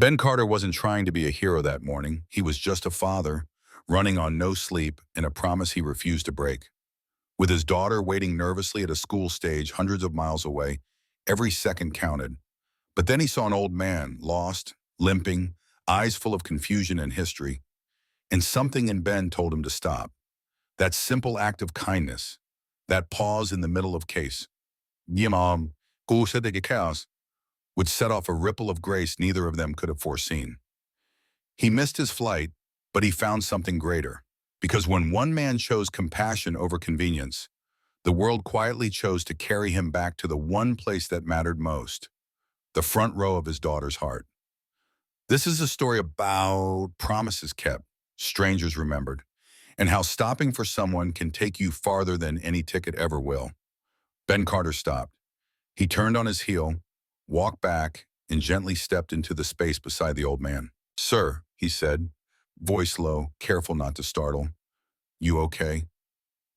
Ben Carter wasn't trying to be a hero that morning. He was just a father, running on no sleep and a promise he refused to break. With his daughter waiting nervously at a school stage hundreds of miles away, every second counted. But then he saw an old man, lost, limping, eyes full of confusion and history, and something in Ben told him to stop. That simple act of kindness, that pause in the middle of case, "Yimam, chaos," would set off a ripple of grace neither of them could have foreseen. He missed his flight, but he found something greater. Because when one man chose compassion over convenience, the world quietly chose to carry him back to the one place that mattered most, the front row of his daughter's heart. This is a story about promises kept, strangers remembered, and how stopping for someone can take you farther than any ticket ever will. Ben Carter stopped. He turned on his heel, walked back, and gently stepped into the space beside the old man. "Sir," he said, voice low, careful not to startle. "You okay?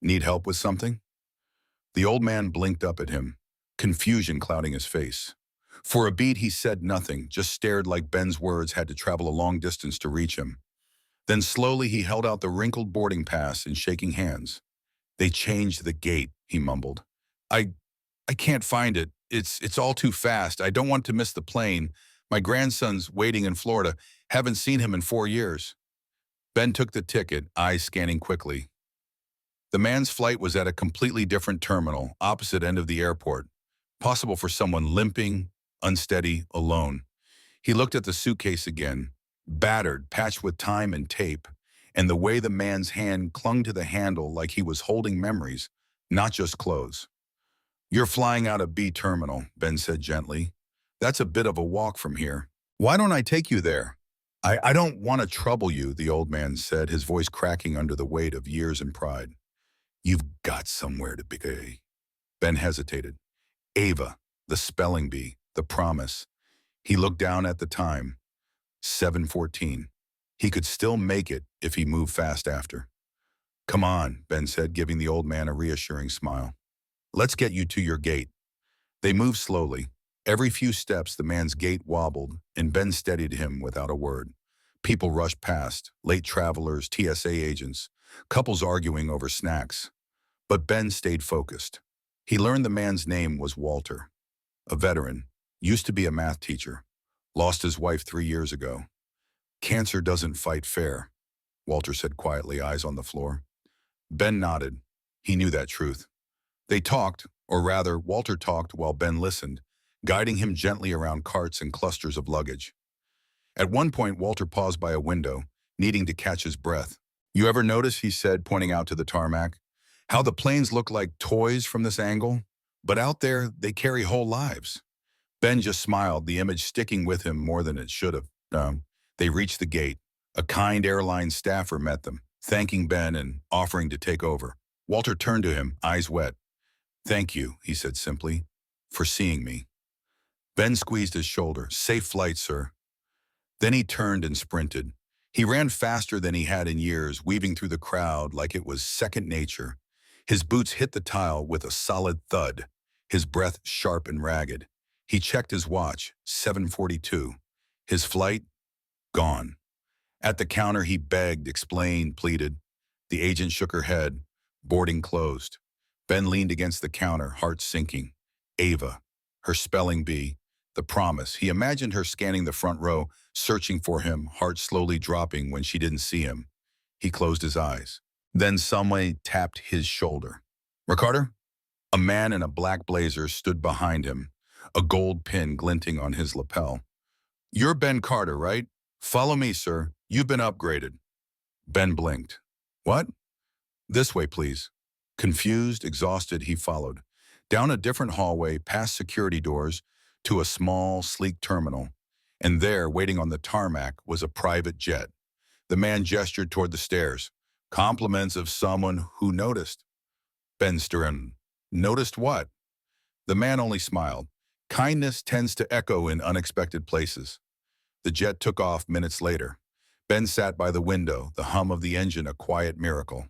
Need help with something?" The old man blinked up at him, confusion clouding his face. For a beat, he said nothing, just stared like Ben's words had to travel a long distance to reach him. Then slowly he held out the wrinkled boarding pass in shaking hands. "They changed the gate," he mumbled. I I can't find it. It's all too fast. I don't want to miss the plane. My grandson's waiting in Florida. Haven't seen him in 4 years." Ben took the ticket, eyes scanning quickly. The man's flight was at a completely different terminal, opposite end of the airport, possible for someone limping, unsteady, alone. He looked at the suitcase again, battered, patched with time and tape, and the way the man's hand clung to the handle like he was holding memories, not just clothes. "You're flying out of B terminal," Ben said gently. "That's a bit of a walk from here. Why don't I take you there?" I don't want to trouble you," the old man said, his voice cracking under the weight of years and pride. "You've got somewhere to be." Ben hesitated. Ava, the spelling bee, the promise. He looked down at the time. 7:14. He could still make it if he moved fast after. "Come on," Ben said, giving the old man a reassuring smile. "Let's get you to your gate." They moved slowly. Every few steps, the man's gait wobbled, and Ben steadied him without a word. People rushed past, late travelers, TSA agents, couples arguing over snacks. But Ben stayed focused. He learned the man's name was Walter, a veteran, used to be a math teacher, lost his wife 3 years ago. "Cancer doesn't fight fair," Walter said quietly, eyes on the floor. Ben nodded. He knew that truth. They talked, or rather, Walter talked while Ben listened, guiding him gently around carts and clusters of luggage. At one point, Walter paused by a window, needing to catch his breath. "You ever notice," he said, pointing out to the tarmac, "how the planes look like toys from this angle? But out there, they carry whole lives." Ben just smiled, the image sticking with him more than it should have. They reached the gate. A kind airline staffer met them, thanking Ben and offering to take over. Walter turned to him, eyes wet. "Thank you," he said simply, "for seeing me." Ben squeezed his shoulder. "Safe flight, sir." Then he turned and sprinted. He ran faster than he had in years, weaving through the crowd like it was second nature. His boots hit the tile with a solid thud, his breath sharp and ragged. He checked his watch, 7:42. His flight? Gone. At the counter, he begged, explained, pleaded. The agent shook her head. Boarding closed. Ben leaned against the counter, heart sinking. Ava, her spelling bee, the promise. He imagined her scanning the front row, searching for him, heart slowly dropping when she didn't see him. He closed his eyes. Then someone tapped his shoulder. "Ricardo?" A man in a black blazer stood behind him, a gold pin glinting on his lapel. "You're Ben Carter, right? Follow me, sir. You've been upgraded." Ben blinked. "What?" "This way, please." Confused, exhausted, he followed. Down a different hallway, past security doors, to a small, sleek terminal. And there, waiting on the tarmac, was a private jet. The man gestured toward the stairs. "Compliments of someone who noticed." Ben stirred. "Noticed what?" The man only smiled. Kindness tends to echo in unexpected places. The jet took off minutes later. Ben sat by the window, the hum of the engine a quiet miracle.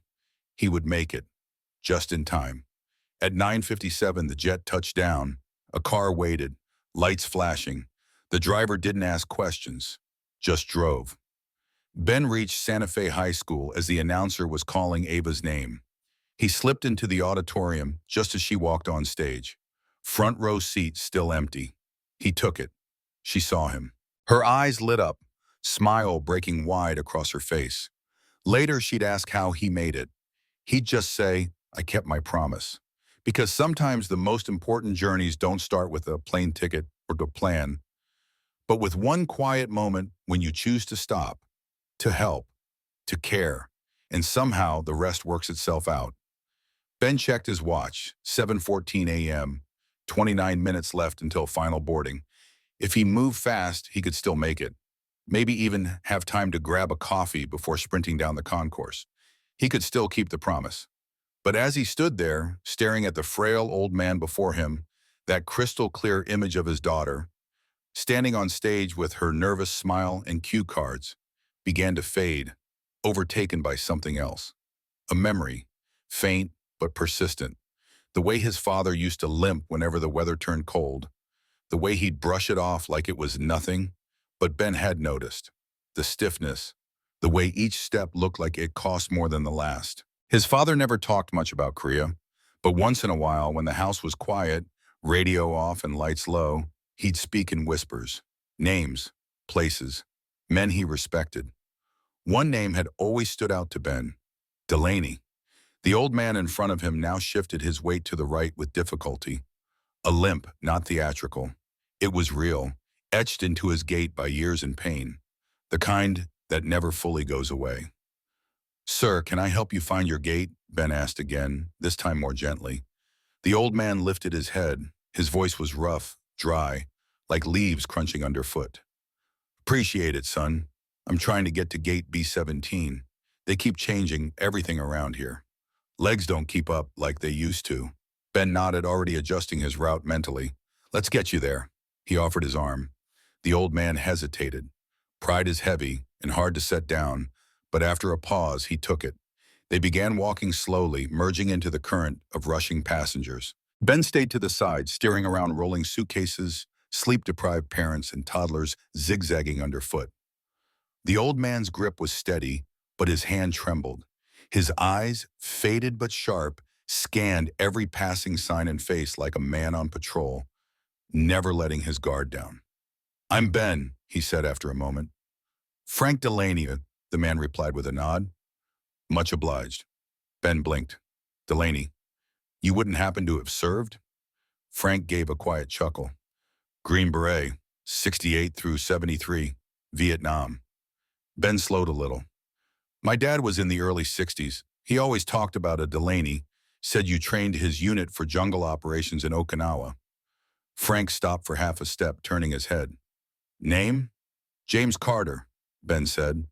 He would make it, just in time. At 9:57, the jet touched down. A car waited, lights flashing. The driver didn't ask questions. just drove. Ben reached Santa Fe High School as the announcer was calling Ava's name. He slipped into the auditorium just as she walked on stage. Front row seat still empty. He took it. She saw him. Her eyes lit up, smile breaking wide across her face. Later, she'd ask how he made it. He'd just say, "I kept my promise." Because sometimes the most important journeys don't start with a plane ticket or a plan, but with one quiet moment when you choose to stop, to help, to care, and somehow the rest works itself out. Ben checked his watch, 7:14 a.m., 29 minutes left until final boarding. If he moved fast, he could still make it. Maybe even have time to grab a coffee before sprinting down the concourse. He could still keep the promise. But as he stood there, staring at the frail old man before him, that crystal clear image of his daughter, standing on stage with her nervous smile and cue cards, began to fade, overtaken by something else. A memory, faint but persistent. The way his father used to limp whenever the weather turned cold. The way he'd brush it off like it was nothing, but Ben had noticed. The stiffness. The way each step looked like it cost more than the last. His father never talked much about Korea, but once in a while, when the house was quiet, radio off and lights low, he'd speak in whispers. Names, places, men he respected. One name had always stood out to Ben. Delaney. The old man in front of him now shifted his weight to the right with difficulty. A limp, not theatrical. It was real, etched into his gait by years and pain. The kind that never fully goes away. "Sir, can I help you find your gate?" Ben asked again, this time more gently. The old man lifted his head. His voice was rough, dry, like leaves crunching underfoot. "Appreciate it, son. I'm trying to get to gate B17. They keep changing everything around here. Legs don't keep up like they used to." Ben nodded, already adjusting his route mentally. "Let's get you there." He offered his arm. The old man hesitated. Pride is heavy and hard to set down, but after a pause, he took it. They began walking slowly, merging into the current of rushing passengers. Ben stayed to the side, steering around rolling suitcases, sleep-deprived parents and toddlers zigzagging underfoot. The old man's grip was steady, but his hand trembled. His eyes, faded but sharp, scanned every passing sign and face like a man on patrol, never letting his guard down. "I'm Ben," he said after a moment. "Frank Delaney," the man replied with a nod. "Much obliged." Ben blinked. "Delaney, you wouldn't happen to have served?" Frank gave a quiet chuckle. "Green Beret, 68 through 73, Vietnam." Ben slowed a little. "My dad was in the early 60s. He always talked about a Delaney, said you trained his unit for jungle operations in Okinawa." Frank stopped for half a step, turning his head. "Name?" "James Carter," Ben said.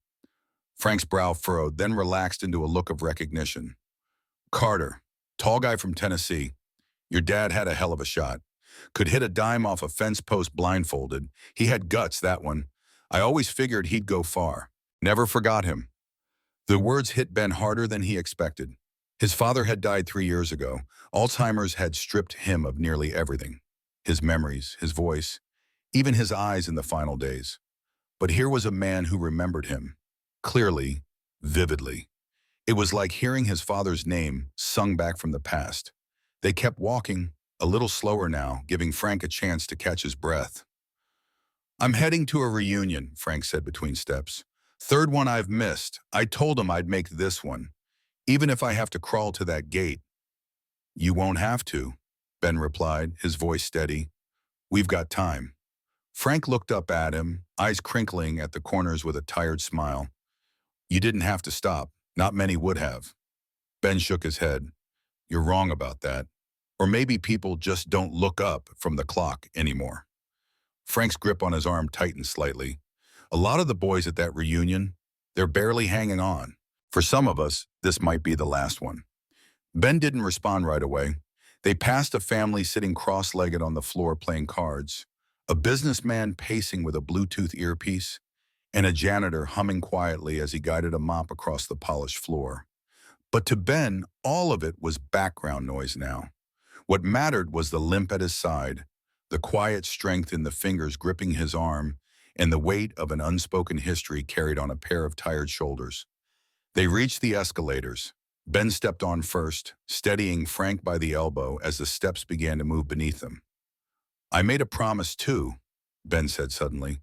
Frank's brow furrowed, then relaxed into a look of recognition. "Carter, tall guy from Tennessee. Your dad had a hell of a shot. Could hit a dime off a fence post blindfolded. He had guts, that one. I always figured he'd go far. Never forgot him." The words hit Ben harder than he expected. His father had died 3 years ago. Alzheimer's had stripped him of nearly everything. His memories, his voice, even his eyes in the final days. But here was a man who remembered him. Clearly, vividly. It was like hearing his father's name sung back from the past. They kept walking, a little slower now, giving Frank a chance to catch his breath. "I'm heading to a reunion," Frank said between steps. "Third one I've missed. I told him I'd make this one, even if I have to crawl to that gate." "You won't have to," Ben replied, his voice steady. "We've got time." Frank looked up at him, eyes crinkling at the corners with a tired smile. "You didn't have to stop. Not many would have." Ben shook his head. "You're wrong about that. Or maybe people just don't look up from the clock anymore." Frank's grip on his arm tightened slightly. "A lot of the boys at that reunion, they're barely hanging on. For some of us, this might be the last one." Ben didn't respond right away. They passed a family sitting cross-legged on the floor playing cards, a businessman pacing with a Bluetooth earpiece, and a janitor humming quietly as he guided a mop across the polished floor. But to Ben, all of it was background noise now. What mattered was the limp at his side, the quiet strength in the fingers gripping his arm, and the weight of an unspoken history carried on a pair of tired shoulders. They reached the escalators. Ben stepped on first, steadying Frank by the elbow as the steps began to move beneath them. "I made a promise too," Ben said suddenly.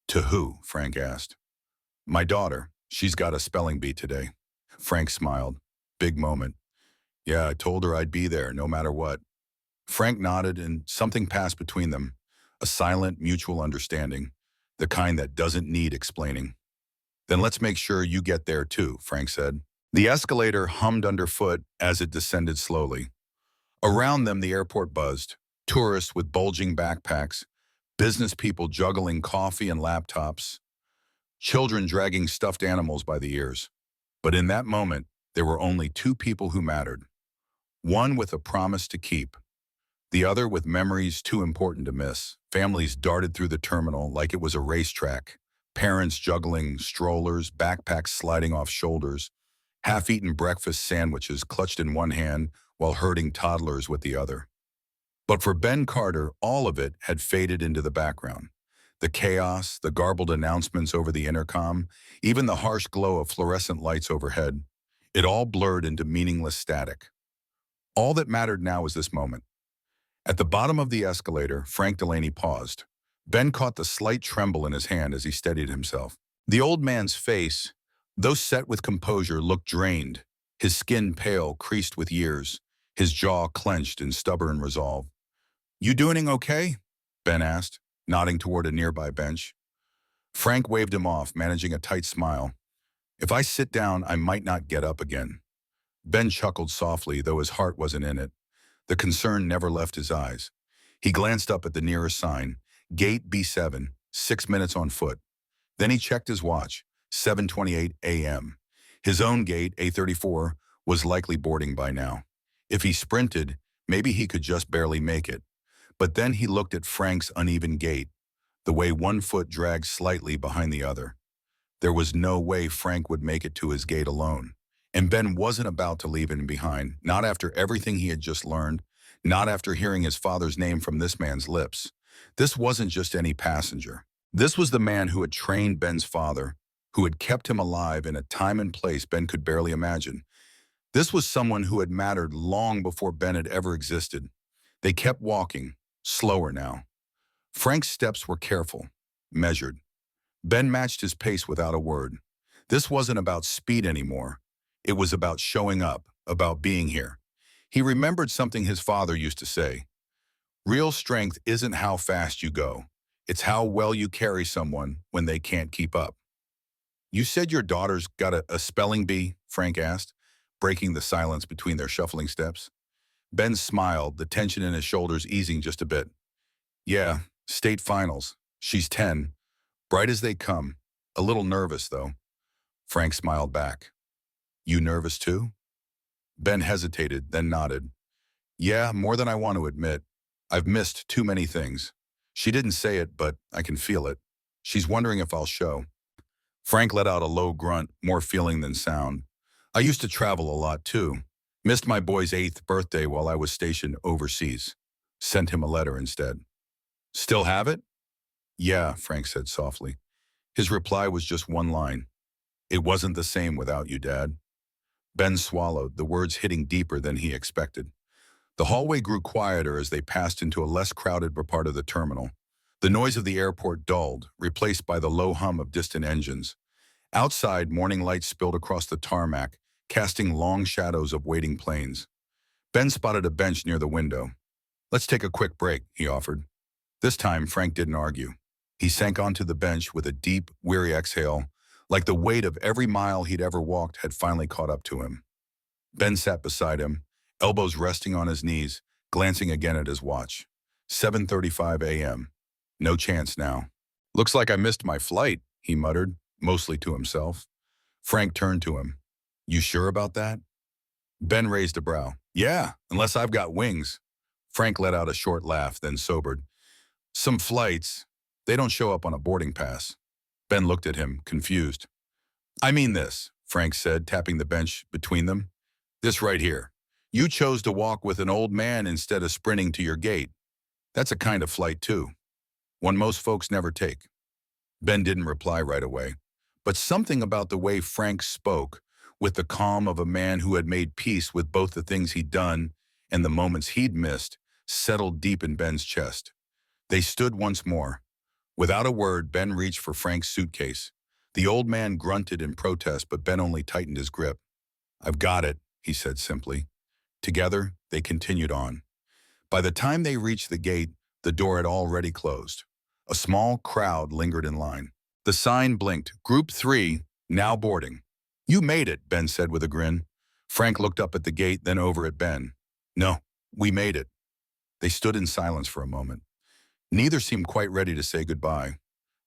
"To who?" Frank asked. "My daughter. She's got a spelling bee today." Frank smiled. Big moment. "Yeah, I told her I'd be there, no matter what." Frank nodded, and something passed between them. A silent, mutual understanding. The kind that doesn't need explaining. "Then let's make sure you get there too," Frank said. The escalator hummed underfoot as it descended slowly. Around them, the airport buzzed. Tourists with bulging backpacks, business people juggling coffee and laptops, children dragging stuffed animals by the ears. But in that moment, there were only two people who mattered. One with a promise to keep, the other with memories too important to miss. Families darted through the terminal like it was a racetrack. Parents juggling strollers, backpacks sliding off shoulders, half-eaten breakfast sandwiches clutched in one hand while herding toddlers with the other. But for Ben Carter, all of it had faded into the background. The chaos, the garbled announcements over the intercom, even the harsh glow of fluorescent lights overhead, it all blurred into meaningless static. All that mattered now was this moment. At the bottom of the escalator, Frank Delaney paused. Ben caught the slight tremble in his hand as he steadied himself. The old man's face, though set with composure, looked drained, his skin pale, creased with years, his jaw clenched in stubborn resolve. "You doing okay?" Ben asked, nodding toward a nearby bench. Frank waved him off, managing a tight smile. "If I sit down, I might not get up again." Ben chuckled softly, though his heart wasn't in it. The concern never left his eyes. He glanced up at the nearest sign, Gate B7, 6 minutes on foot. Then he checked his watch, 7:28 a.m. His own gate, A34, was likely boarding by now. If he sprinted, maybe he could just barely make it. But then he looked at Frank's uneven gait, the way one foot dragged slightly behind the other. There was no way Frank would make it to his gate alone. And Ben wasn't about to leave him behind, not after everything he had just learned, not after hearing his father's name from this man's lips. This wasn't just any passenger. This was the man who had trained Ben's father, who had kept him alive in a time and place Ben could barely imagine. This was someone who had mattered long before Ben had ever existed. They kept walking, slower now. Frank's steps were careful, measured. Ben matched his pace without a word. This wasn't about speed anymore. It was about showing up, about being here. He remembered something his father used to say. Real strength isn't how fast you go. It's how well you carry someone when they can't keep up. "You said your daughter's got a spelling bee?" Frank asked, breaking the silence between their shuffling steps. Ben smiled, the tension in his shoulders easing just a bit. "Yeah, state finals. She's 10. Bright as they come. A little nervous, though." Frank smiled back. "You nervous too?" Ben hesitated, then nodded. "Yeah, more than I want to admit. I've missed too many things. She didn't say it, but I can feel it. She's wondering if I'll show." Frank let out a low grunt, more feeling than sound. "I used to travel a lot too. Missed my boy's 8th birthday while I was stationed overseas. Sent him a letter instead." "Still have it?" "Yeah," Frank said softly. His reply was just one line. "It wasn't the same without you, Dad." Ben swallowed, the words hitting deeper than he expected. The hallway grew quieter as they passed into a less crowded part of the terminal. The noise of the airport dulled, replaced by the low hum of distant engines. Outside, morning light spilled across the tarmac, casting long shadows of waiting planes. Ben spotted a bench near the window. "Let's take a quick break," he offered. This time, Frank didn't argue. He sank onto the bench with a deep, weary exhale, like the weight of every mile he'd ever walked had finally caught up to him. Ben sat beside him, elbows resting on his knees, glancing again at his watch. 7:35 a.m. No chance now. "Looks like I missed my flight," he muttered, mostly to himself. Frank turned to him. "You sure about that?" Ben raised a brow. "Yeah, unless I've got wings." Frank let out a short laugh, then sobered. "Some flights, they don't show up on a boarding pass." Ben looked at him, confused. "I mean this," Frank said, tapping the bench between them. "This right here. You chose to walk with an old man instead of sprinting to your gate. That's a kind of flight, too. One most folks never take." Ben didn't reply right away, but something about the way Frank spoke, with the calm of a man who had made peace with both the things he'd done and the moments he'd missed, settled deep in Ben's chest. They stood once more. Without a word, Ben reached for Frank's suitcase. The old man grunted in protest, but Ben only tightened his grip. "I've got it," he said simply. Together, they continued on. By the time they reached the gate, the door had already closed. A small crowd lingered in line. The sign blinked. "Group 3, now boarding." "You made it," Ben said with a grin. Frank looked up at the gate, then over at Ben. "No, we made it." They stood in silence for a moment. Neither seemed quite ready to say goodbye.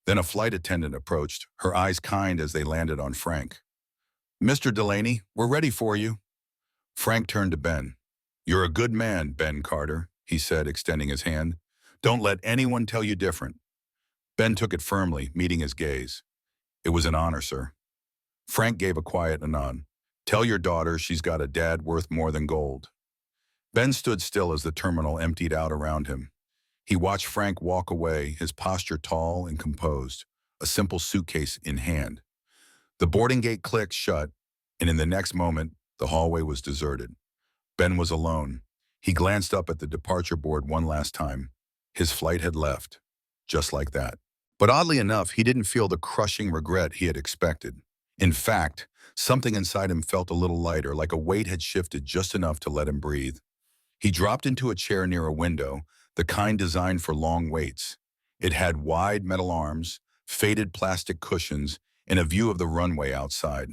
Then a flight attendant approached, her eyes kind as they landed on Frank. "Mr. Delaney, we're ready for you." Frank turned to Ben. "You're a good man, Ben Carter," he said, extending his hand. "Don't let anyone tell you different." Ben took it firmly, meeting his gaze. "It was an honor, sir." Frank gave a quiet nod. "Tell your daughter she's got a dad worth more than gold." Ben stood still as the terminal emptied out around him. He watched Frank walk away, his posture tall and composed, a simple suitcase in hand. The boarding gate clicked shut, and in the next moment, the hallway was deserted. Ben was alone. He glanced up at the departure board one last time. His flight had left, just like that. But oddly enough, he didn't feel the crushing regret he had expected. In fact, something inside him felt a little lighter, like a weight had shifted just enough to let him breathe. He dropped into a chair near a window, the kind designed for long waits. It had wide metal arms, faded plastic cushions, and a view of the runway outside.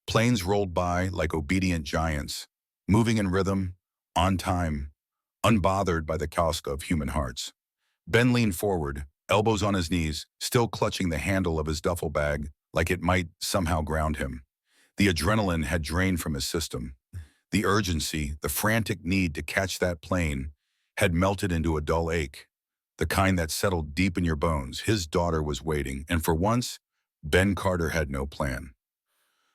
Planes rolled by like obedient giants, moving in rhythm, on time, unbothered by the chaos of human hearts. Ben leaned forward, elbows on his knees, still clutching the handle of his duffel bag like it might somehow ground him. The adrenaline had drained from his system. The urgency, the frantic need to catch that plane, had melted into a dull ache, the kind that settled deep in your bones. His daughter was waiting, and for once, Ben Carter had no plan.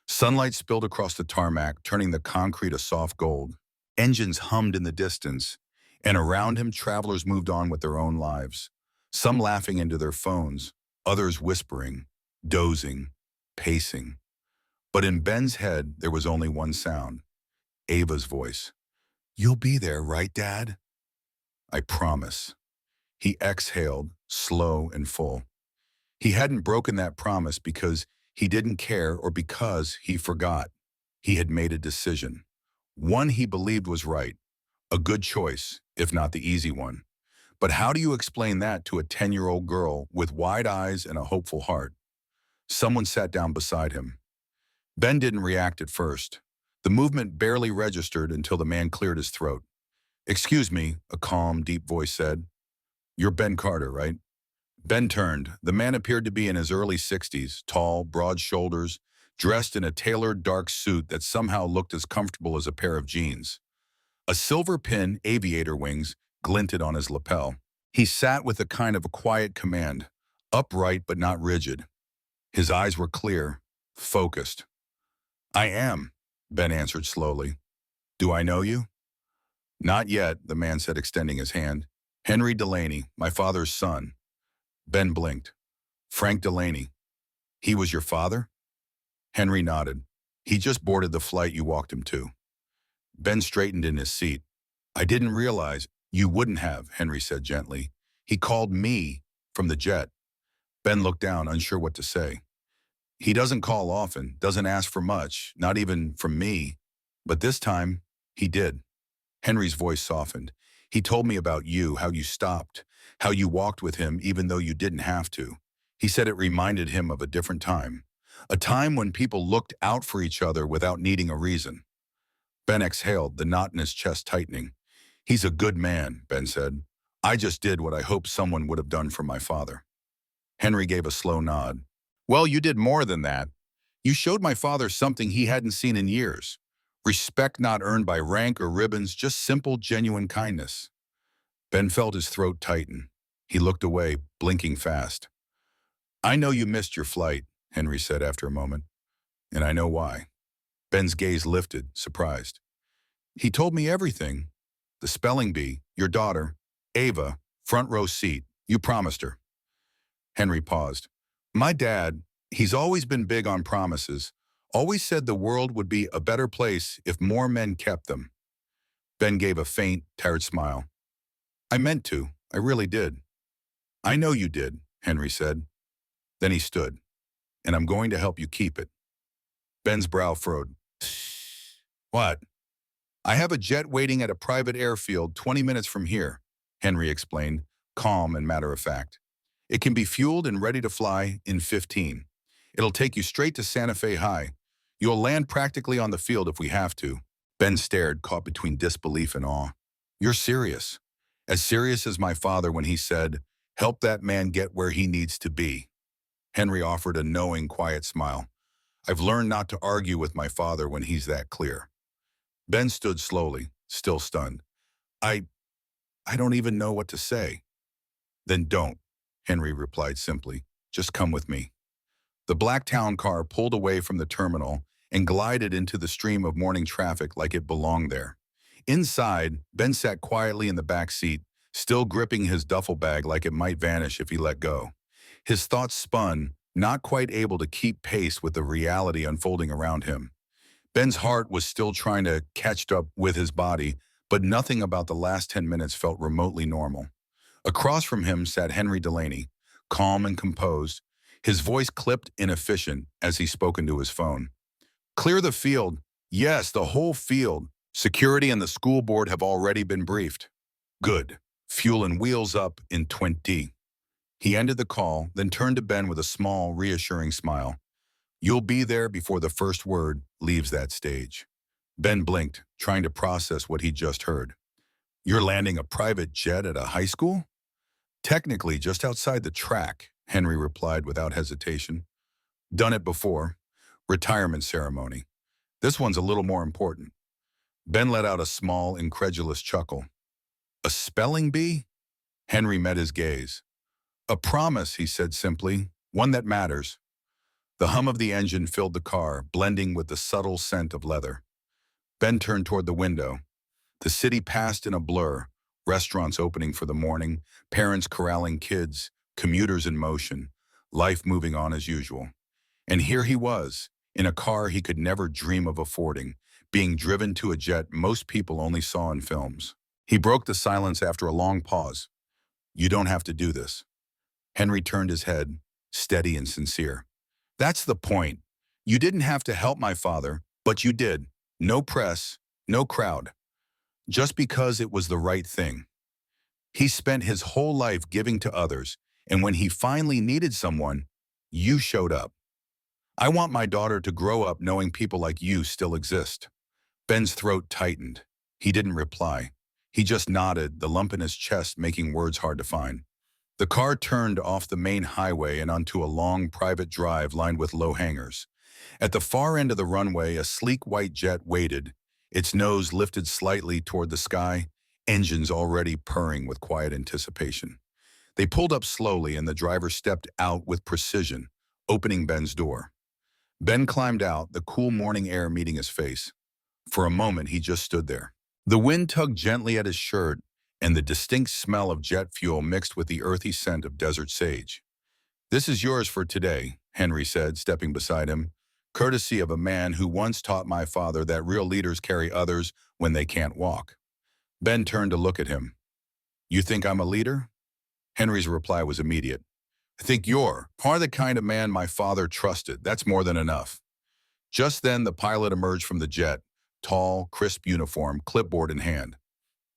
Sunlight spilled across the tarmac, turning the concrete a soft gold. Engines hummed in the distance, and around him travelers moved on with their own lives, some laughing into their phones, others whispering, dozing, pacing. But in Ben's head, there was only one sound, Ava's voice. "You'll be there, right, Dad?" "I promise." He exhaled, slow and full. He hadn't broken that promise because he didn't care or because he forgot. He had made a decision. One he believed was right. A good choice, if not the easy one. But how do you explain that to a 10-year-old girl with wide eyes and a hopeful heart? Someone sat down beside him. Ben didn't react at first. The movement barely registered until the man cleared his throat. "Excuse me," a calm, deep voice said. "You're Ben Carter, right?" Ben turned. The man appeared to be in his early 60s, tall, broad shoulders, dressed in a tailored dark suit that somehow looked as comfortable as a pair of jeans. A silver pin, aviator wings, glinted on his lapel. He sat with a kind of a quiet command, upright but not rigid. His eyes were clear, focused. "I am," Ben answered slowly. "Do I know you?" "Not yet," the man said, extending his hand. "Henry Delaney, my father's son." Ben blinked. "Frank Delaney. He was your father?" Henry nodded. "He just boarded the flight you walked him to." Ben straightened in his seat. "I didn't realize." "You wouldn't have," Henry said gently. "He called me from the jet." Ben looked down, unsure what to say. "He doesn't call often, doesn't ask for much, not even from me. But this time, he did." Henry's voice softened. "He told me about you, how you stopped, how you walked with him even though you didn't have to. He said it reminded him of a different time. A time when people looked out for each other without needing a reason." Ben exhaled, the knot in his chest tightening. "He's a good man," Ben said. "I just did what I hoped someone would have done for my father." Henry gave a slow nod. "Well, you did more than that. You showed my father something he hadn't seen in years. Respect not earned by rank or ribbons, just simple, genuine kindness." Ben felt his throat tighten. He looked away, blinking fast. "I know you missed your flight," Henry said after a moment. "And I know why." Ben's gaze lifted, surprised. "He told me everything. The spelling bee, your daughter, Ava, front row seat. You promised her." Henry paused. My dad, he's always been big on promises, always said the world would be a better place if more men kept them. Ben gave a faint, tired smile. I meant to. I really did. I know you did, Henry said. Then he stood. And I'm going to help you keep it. Ben's brow furrowed. What? I have a jet waiting at a private airfield 20 minutes from here, Henry explained, calm and matter of fact. It can be fueled and ready to fly in 15. It'll take you straight to Santa Fe High. You'll land practically on the field if we have to. Ben stared, caught between disbelief and awe. You're serious. As serious as my father when he said, help that man get where he needs to be. Henry offered a knowing, quiet smile. I've learned not to argue with my father when he's that clear. Ben stood slowly, still stunned. I don't even know what to say. Then don't, Henry replied simply. Just come with me. The black town car pulled away from the terminal and glided into the stream of morning traffic like it belonged there. Inside, Ben sat quietly in the back seat, still gripping his duffel bag like it might vanish if he let go. His thoughts spun, not quite able to keep pace with the reality unfolding around him. Ben's heart was still trying to catch up with his body, but nothing about the last 10 minutes felt remotely normal. Across from him sat Henry Delaney, calm and composed, his voice clipped and efficient as he spoke into his phone. Clear the field. Yes, the whole field. Security and the school board have already been briefed. Good. Fuel and wheels up in 20. He ended the call, then turned to Ben with a small, reassuring smile. You'll be there before the first word leaves that stage. Ben blinked, trying to process what he'd just heard. You're landing a private jet at a high school? Technically, just outside the track, Henry replied without hesitation. Done it before. Retirement ceremony. This one's a little more important. Ben let out a small, incredulous chuckle. A spelling bee? Henry met his gaze. A promise, he said simply, one that matters. The hum of the engine filled the car, blending with the subtle scent of leather. Ben turned toward the window. The city passed in a blur, restaurants opening for the morning, parents corralling kids, commuters in motion, life moving on as usual. And here he was, in a car he could never dream of affording, being driven to a jet most people only saw in films. He broke the silence after a long pause. You don't have to do this. Henry turned his head, steady and sincere. That's the point. You didn't have to help my father, but you did. No press, no crowd. Just because it was the right thing. He spent his whole life giving to others, and when he finally needed someone, you showed up. I want my daughter to grow up knowing people like you still exist. Ben's throat tightened. He didn't reply. He just nodded, the lump in his chest making words hard to find. The car turned off the main highway and onto a long private drive lined with low hangars. At the far end of the runway, a sleek white jet waited, its nose lifted slightly toward the sky, engines already purring with quiet anticipation. They pulled up slowly and the driver stepped out with precision, opening Ben's door. Ben climbed out, the cool morning air meeting his face. For a moment, he just stood there. The wind tugged gently at his shirt, and the distinct smell of jet fuel mixed with the earthy scent of desert sage. This is yours for today, Henry said, stepping beside him, courtesy of a man who once taught my father that real leaders carry others when they can't walk. Ben turned to look at him. You think I'm a leader? Henry's reply was immediate. I think you're the kind of man my father trusted. That's more than enough. Just then, the pilot emerged from the jet, tall, crisp uniform, clipboard in hand.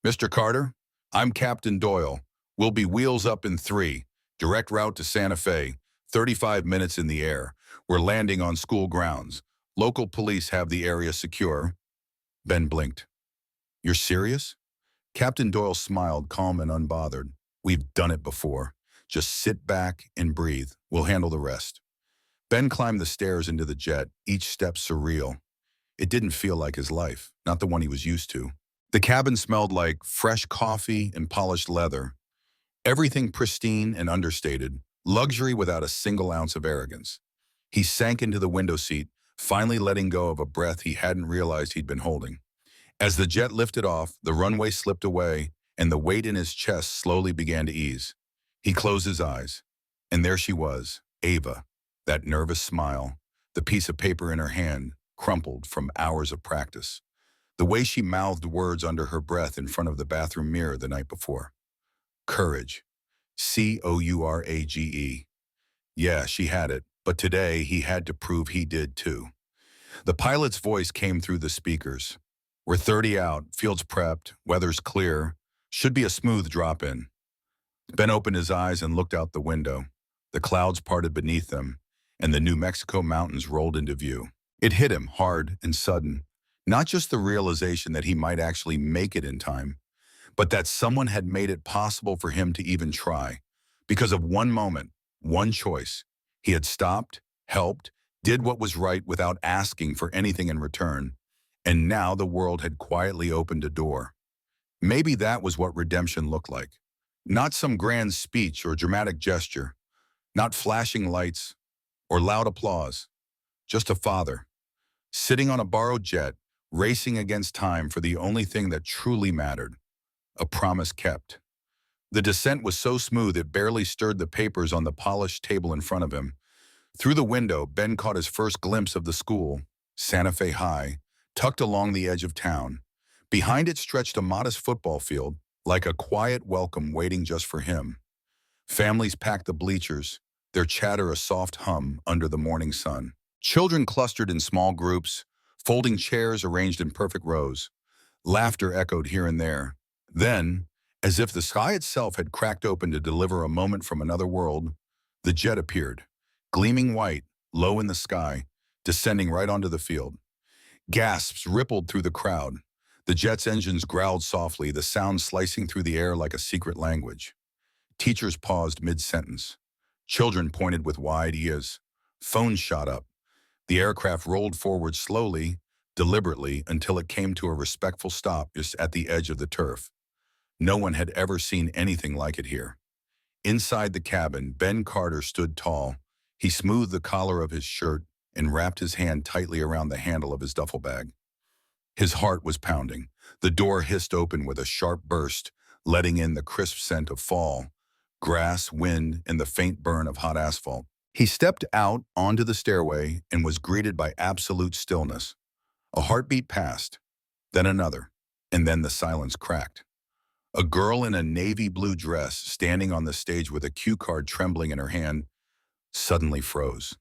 Mr. Carter, I'm Captain Doyle. We'll be wheels up in 3. Direct route to Santa Fe. 35 minutes in the air. We're landing on school grounds. Local police have the area secure. Ben blinked. You're serious? Captain Doyle smiled, calm and unbothered. We've done it before. Just sit back and breathe. We'll handle the rest. Ben climbed the stairs into the jet, each step surreal. It didn't feel like his life, not the one he was used to. The cabin smelled like fresh coffee and polished leather. Everything pristine and understated, luxury without a single ounce of arrogance. He sank into the window seat, finally letting go of a breath he hadn't realized he'd been holding. As the jet lifted off, the runway slipped away, and the weight in his chest slowly began to ease. He closed his eyes, and there she was, Ava, that nervous smile, the piece of paper in her hand, crumpled from hours of practice. The way she mouthed words under her breath in front of the bathroom mirror the night before. Courage. Courage. Yeah, she had it, but today he had to prove he did too. The pilot's voice came through the speakers. We're 30 out, fields prepped, weather's clear. Should be a smooth drop-in. Ben opened his eyes and looked out the window. The clouds parted beneath them, and the New Mexico mountains rolled into view. It hit him hard and sudden. Not just the realization that he might actually make it in time, but that someone had made it possible for him to even try. Because of one moment, one choice. He had stopped, helped, did what was right without asking for anything in return, and now the world had quietly opened a door. Maybe that was what redemption looked like. Not some grand speech or dramatic gesture, not flashing lights or loud applause, just a father, sitting on a borrowed jet, racing against time for the only thing that truly mattered, a promise kept. The descent was so smooth it barely stirred the papers on the polished table in front of him. Through the window, Ben caught his first glimpse of the school, Santa Fe High, tucked along the edge of town. Behind it stretched a modest football field, like a quiet welcome waiting just for him. Families packed the bleachers, their chatter a soft hum under the morning sun. Children clustered in small groups, folding chairs arranged in perfect rows. Laughter echoed here and there. Then, as if the sky itself had cracked open to deliver a moment from another world, the jet appeared, gleaming white, low in the sky, descending right onto the field. Gasps rippled through the crowd. The jet's engines growled softly, the sound slicing through the air like a secret language. Teachers paused mid-sentence. Children pointed with wide ears. Phones shot up. The aircraft rolled forward slowly, deliberately, until it came to a respectful stop just at the edge of the turf. No one had ever seen anything like it here. Inside the cabin, Ben Carter stood tall. He smoothed the collar of his shirt and wrapped his hand tightly around the handle of his duffel bag. His heart was pounding. The door hissed open with a sharp burst, letting in the crisp scent of fall, grass, wind, and the faint burn of hot asphalt. He stepped out onto the stairway and was greeted by absolute stillness. A heartbeat passed, then another, and then the silence cracked. A girl in a navy blue dress, standing on the stage with a cue card trembling in her hand, suddenly froze.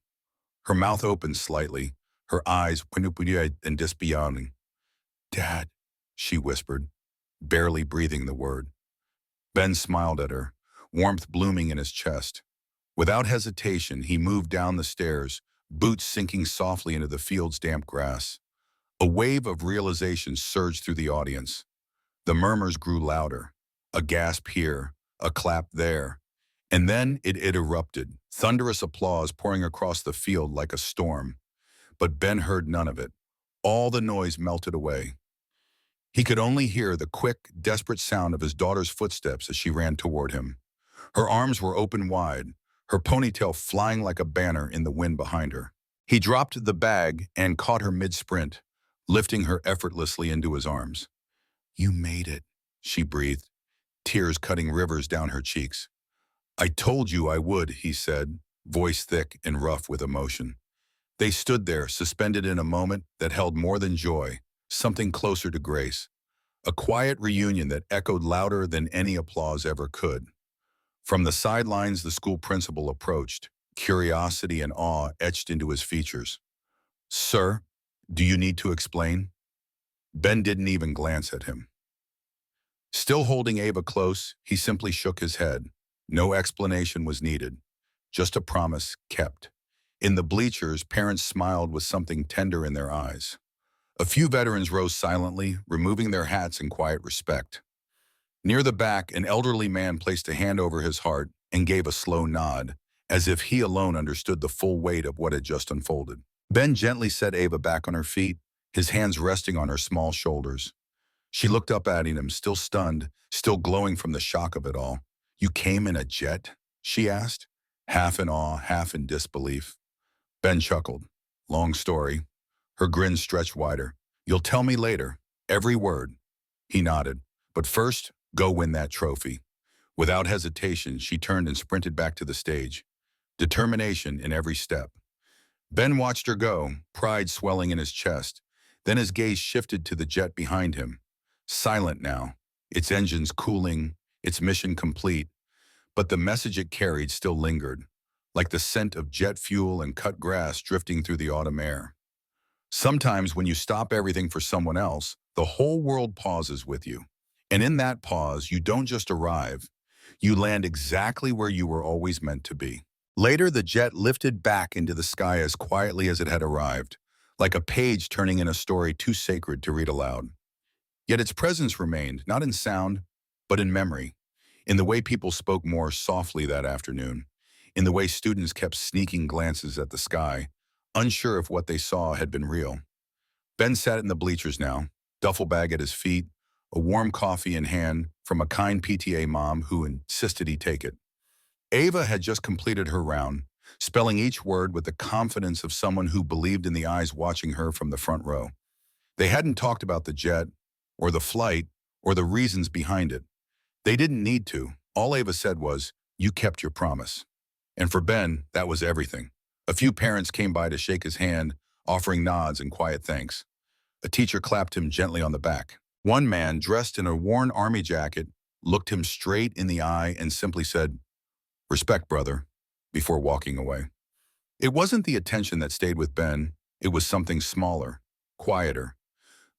Her mouth opened slightly, her eyes wide and despairing. "Dad," she whispered, barely breathing the word. Ben smiled at her, warmth blooming in his chest. Without hesitation, he moved down the stairs, boots sinking softly into the field's damp grass. A wave of realization surged through the audience. The murmurs grew louder, a gasp here, a clap there. And then it erupted, thunderous applause pouring across the field like a storm. But Ben heard none of it. All the noise melted away. He could only hear the quick, desperate sound of his daughter's footsteps as she ran toward him. Her arms were open wide, her ponytail flying like a banner in the wind behind her. He dropped the bag and caught her mid-sprint, lifting her effortlessly into his arms. "You made it," she breathed, tears cutting rivers down her cheeks. "I told you I would," he said, voice thick and rough with emotion. They stood there, suspended in a moment that held more than joy, something closer to grace. A quiet reunion that echoed louder than any applause ever could. From the sidelines, the school principal approached, curiosity and awe etched into his features. "Sir, do you need to explain?" Ben didn't even glance at him. Still holding Ava close, he simply shook his head. No explanation was needed, just a promise kept. In the bleachers, parents smiled with something tender in their eyes. A few veterans rose silently, removing their hats in quiet respect. Near the back, an elderly man placed a hand over his heart and gave a slow nod, as if he alone understood the full weight of what had just unfolded. Ben gently set Ava back on her feet, his hands resting on her small shoulders. She looked up at him, still stunned, still glowing from the shock of it all. "You came in a jet?" she asked, half in awe, half in disbelief. Ben chuckled. "Long story." Her grin stretched wider. "You'll tell me later. Every word." He nodded. "But first, go win that trophy." Without hesitation, she turned and sprinted back to the stage. determination in every step. Ben watched her go, pride swelling in his chest. Then his gaze shifted to the jet behind him. Silent now, its engines cooling, its mission complete, but the message it carried still lingered, like the scent of jet fuel and cut grass drifting through the autumn air. Sometimes when you stop everything for someone else, the whole world pauses with you. And in that pause, you don't just arrive, you land exactly where you were always meant to be. Later, the jet lifted back into the sky as quietly as it had arrived, like a page turning in a story too sacred to read aloud. Yet its presence remained, not in sound, but in memory, in the way people spoke more softly that afternoon, in the way students kept sneaking glances at the sky, unsure if what they saw had been real. Ben sat in the bleachers now, duffel bag at his feet, a warm coffee in hand from a kind PTA mom who insisted he take it. Ava had just completed her round, spelling each word with the confidence of someone who believed in the eyes watching her from the front row. They hadn't talked about the jet, or the flight, or the reasons behind it. They didn't need to. All Ava said was, "You kept your promise." And for Ben, that was everything. A few parents came by to shake his hand, offering nods and quiet thanks. A teacher clapped him gently on the back. One man, dressed in a worn army jacket, looked him straight in the eye and simply said, "Respect, brother," before walking away. It wasn't the attention that stayed with Ben. It was something smaller, quieter,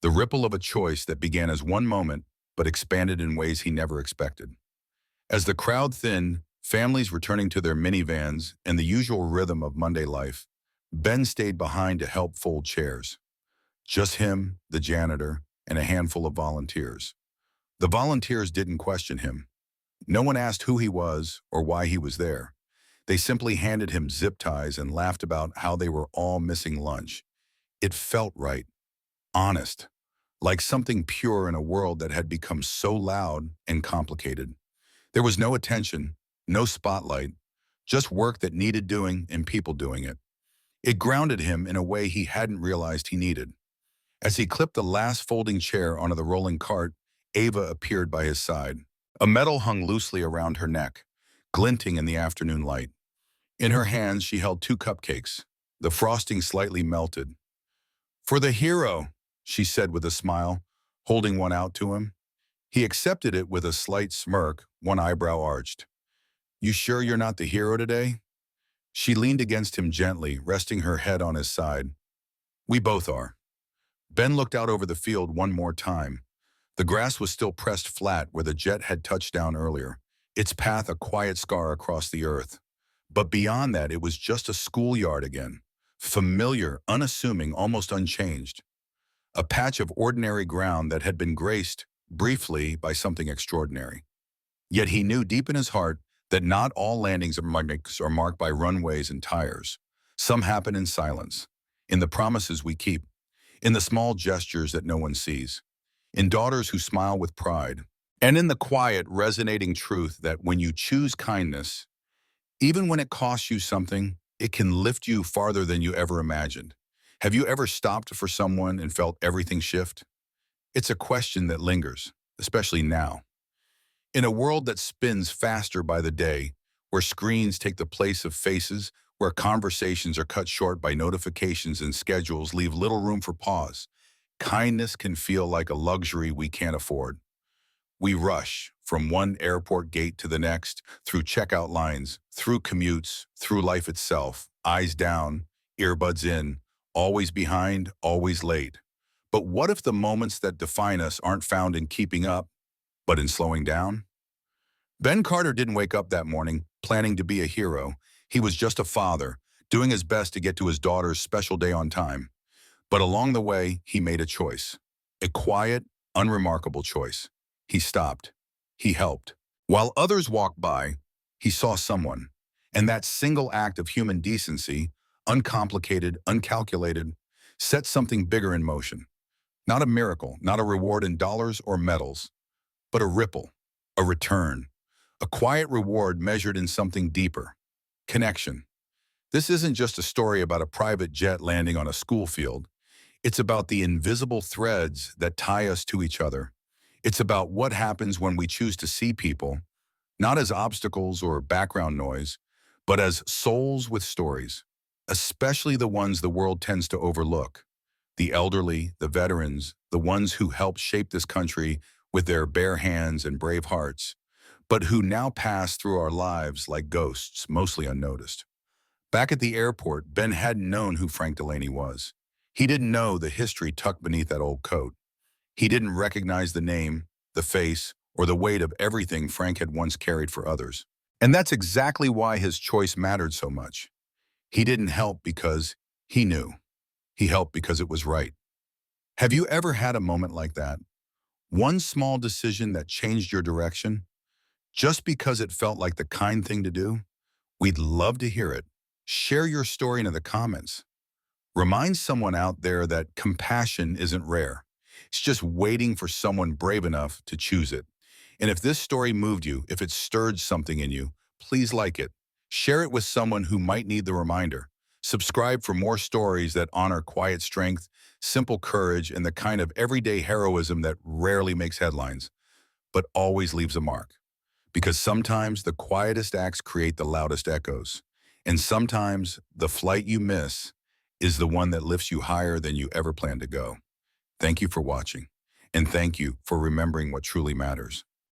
the ripple of a choice that began as one moment but expanded in ways he never expected. As the crowd thinned, families returning to their minivans and the usual rhythm of Monday life, Ben stayed behind to help fold chairs. Just him, the janitor, and a handful of volunteers. The volunteers didn't question him. No one asked who he was or why he was there. They simply handed him zip ties and laughed about how they were all missing lunch. It felt right, honest, like something pure in a world that had become so loud and complicated. There was no attention, no spotlight, just work that needed doing and people doing it. It grounded him in a way he hadn't realized he needed. As he clipped the last folding chair onto the rolling cart, Ava appeared by his side. A medal hung loosely around her neck, glinting in the afternoon light. In her hands, she held two cupcakes, the frosting slightly melted. "For the hero," she said with a smile, holding one out to him. He accepted it with a slight smirk, one eyebrow arched. "You sure you're not the hero today?" She leaned against him gently, resting her head on his side. "We both are." Ben looked out over the field one more time. The grass was still pressed flat where the jet had touched down earlier, its path a quiet scar across the earth. But beyond that, it was just a schoolyard again, familiar, unassuming, almost unchanged. A patch of ordinary ground that had been graced, briefly, by something extraordinary. Yet he knew deep in his heart that not all landings are marked by runways and tires. Some happen in silence, in the promises we keep, in the small gestures that no one sees, in daughters who smile with pride, and in the quiet, resonating truth that when you choose kindness, even when it costs you something, it can lift you farther than you ever imagined. Have you ever stopped for someone and felt everything shift? It's a question that lingers, especially now. In a world that spins faster by the day, where screens take the place of faces, where conversations are cut short by notifications and schedules leave little room for pause, kindness can feel like a luxury we can't afford. We rush from one airport gate to the next, through checkout lines, through commutes, through life itself, eyes down, earbuds in, always behind, always late. But what if the moments that define us aren't found in keeping up, but in slowing down? Ben Carter didn't wake up that morning planning to be a hero. He was just a father, doing his best to get to his daughter's special day on time. But along the way, he made a choice. A quiet, unremarkable choice. He stopped. He helped. While others walked by, he saw someone. And that single act of human decency, uncomplicated, uncalculated, set something bigger in motion. Not a miracle, not a reward in dollars or medals, but a ripple, a return, a quiet reward measured in something deeper. Connection. This isn't just a story about a private jet landing on a school field. It's about the invisible threads that tie us to each other. It's about what happens when we choose to see people, not as obstacles or background noise, but as souls with stories, especially the ones the world tends to overlook. The elderly, the veterans, the ones who helped shape this country with their bare hands and brave hearts, but who now pass through our lives like ghosts, mostly unnoticed. Back at the airport, Ben hadn't known who Frank Delaney was. He didn't know the history tucked beneath that old coat. He didn't recognize the name, the face, or the weight of everything Frank had once carried for others. And that's exactly why his choice mattered so much. He didn't help because he knew. He helped because it was right. Have you ever had a moment like that? One small decision that changed your direction, just because it felt like the kind thing to do? We'd love to hear it. Share your story in the comments. Remind someone out there that compassion isn't rare. It's just waiting for someone brave enough to choose it. And if this story moved you, if it stirred something in you, please like it. Share it with someone who might need the reminder. Subscribe for more stories that honor quiet strength, simple courage, and the kind of everyday heroism that rarely makes headlines, but always leaves a mark. Because sometimes the quietest acts create the loudest echoes. And sometimes the flight you miss is the one that lifts you higher than you ever planned to go. Thank you for watching. And thank you for remembering what truly matters.